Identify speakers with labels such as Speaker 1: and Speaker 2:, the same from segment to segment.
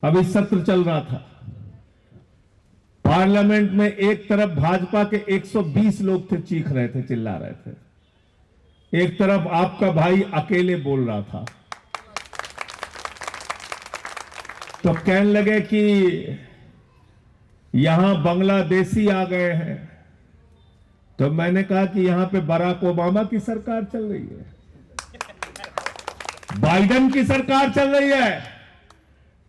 Speaker 1: अभी सत्र चल रहा था पार्लियामेंट में, एक तरफ भाजपा के 120 लोग थे, चीख रहे थे, चिल्ला रहे थे, एक तरफ आपका भाई अकेले बोल रहा था। तो कहने लगे कि यहां बांग्लादेशी आ गए हैं। तो मैंने कहा कि यहां पे बराक ओबामा की सरकार चल रही है, बाइडेन की सरकार चल रही है,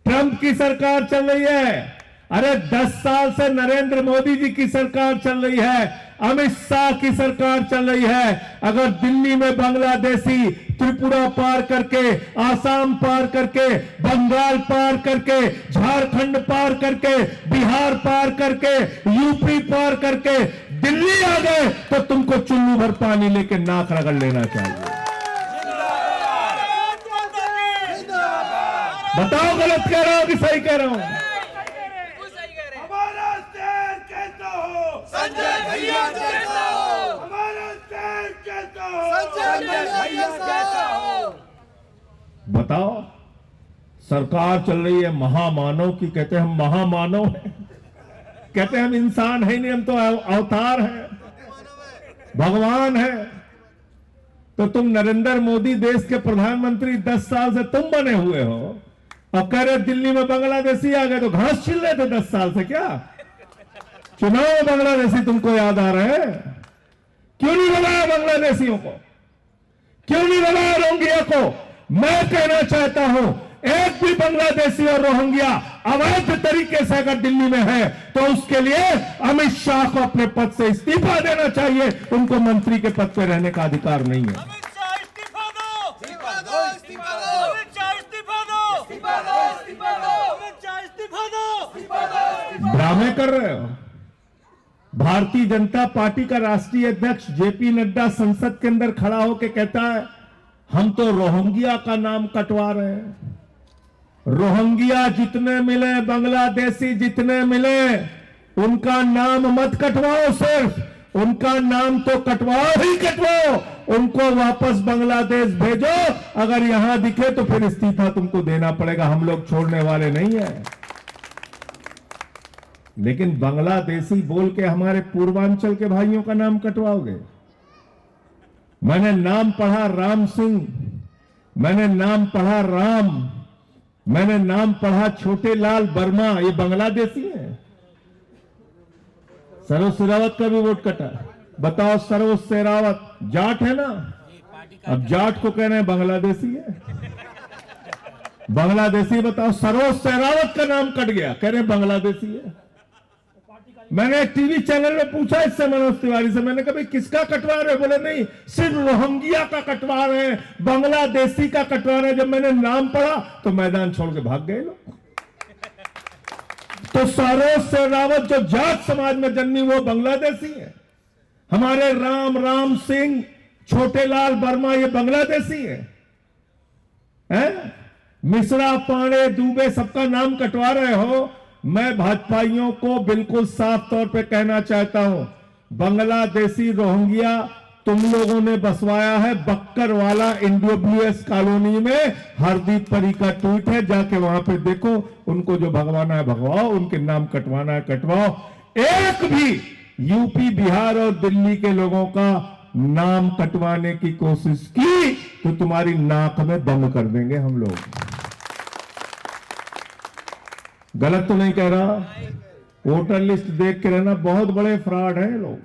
Speaker 1: ट्रंप की सरकार चल रही है। अरे 10 साल से नरेंद्र मोदी जी की सरकार चल रही है, अमित शाह की सरकार चल रही है। अगर दिल्ली में बांग्लादेशी त्रिपुरा पार करके, आसाम पार करके, बंगाल पार करके, झारखंड पार करके, बिहार पार करके, यूपी पार करके दिल्ली आ गए तो तुमको चुल्लू भर पानी लेके नाक रगड़ लेना चाहिए। बताओ गलत कह रहा हूं कि सही कह रहा हूं?
Speaker 2: हमारा शेर कहता हो, संजय भैया कहता हो, हमारा शेर कहता हो, संजय भैया कहता हो।
Speaker 1: बताओ, सरकार चल रही है महामानव की, कहते हैं हम महामानव हैं, कहते हैं हम इंसान है नहीं, हम तो अवतार हैं, भगवान है। तो तुम नरेंद्र मोदी देश के प्रधानमंत्री 10 साल से तुम बने हुए हो और कह रहे दिल्ली में बांग्लादेशी आ गए तो घास छिल रहे थे 10 साल से। क्या चुनाव में बांग्लादेशी तुमको याद आ रहे हैं? क्यों नहीं बनाया बांग्लादेशियों को? क्यों नहीं बनाया रोहिंग्या को? मैं कहना चाहता हूं, एक भी बांग्लादेशी और रोहिंग्या अवैध तरीके से अगर दिल्ली में है तो उसके लिए अमित शाह को अपने पद से इस्तीफा देना चाहिए। उनको मंत्री के पद पर रहने का अधिकार नहीं है।
Speaker 2: अमित शाह इस्तीफा दो, इस्तीफा दो, इस्तीफा दो, अमित शाह इस्तीफा दो, इस्तीफा दो, इस्तीफा दो, अमित शाह इस्तीफा दो, इस्तीफा दो।
Speaker 1: ड्रामे कर रहे हो। भारतीय जनता पार्टी का राष्ट्रीय अध्यक्ष जेपी नड्डा संसद के अंदर खड़ा होकर कहता है हम तो रोहिंग्या का नाम कटवा रहे हैं। रोहिंग्या जितने मिले, बांग्लादेशी जितने मिले, उनका नाम मत कटवाओ, सिर्फ उनका नाम तो कटवाओ ही कटवाओ, उनको वापस बांग्लादेश भेजो। अगर यहां दिखे तो फिर इस्तीफा तुमको देना पड़ेगा, हम लोग छोड़ने वाले नहीं है। लेकिन बांग्लादेशी बोल के हमारे पूर्वांचल के भाइयों का नाम कटवाओगे? मैंने नाम पढ़ा राम सिंह, मैंने नाम पढ़ा राम, मैंने नाम पढ़ा छोटे लाल वर्मा, ये बांग्लादेशी है। सरोज शेरावत का भी वोट कटा। बताओ, सरोज शेरावत जाट है ना, अब जाट को कह रहे हैं बांग्लादेशी है। बांग्लादेशी बताओ, सरोज शेरावत का नाम कट गया, कह रहे हैं बांग्लादेशी है। मैंने एक टीवी चैनल में पूछा इससे, मनोज तिवारी से, मैंने कहा भाई किसका कटवा रहे? बोले नहीं, सिर्फ रोहिंग्या का कटवा रहे हैं, बांग्लादेशी का कटवा रहे हैं। जब मैंने नाम पढ़ा तो मैदान छोड़ के भाग गए लोग। तो सरोज शेरावत जो जाट समाज में जन्मी वो बांग्लादेशी है। हमारे राम सिंह, छोटे लाल वर्मा ये बांग्लादेशी है? मिश्रा, पांडे, दुबे सबका नाम कटवा रहे हो। मैं भाजपाइयों को बिल्कुल साफ तौर पे कहना चाहता हूं, बांग्लादेशी रोहिंग्या तुम लोगों ने बसवाया है बक्कर वाला इंडब्ल्यूएस कॉलोनी में। हरदीप परी का ट्वीट है, जाके वहां पे देखो। उनको जो भगवाना है भगवाओ, उनके नाम कटवाना है कटवाओ। एक भी यूपी, बिहार और दिल्ली के लोगों का नाम कटवाने की कोशिश की तो तुम्हारी नाक में दम कर देंगे हम लोग। गलत तो नहीं कह रहा? वोटर लिस्ट देख के रहना, बहुत बड़े फ्रॉड हैं लोग।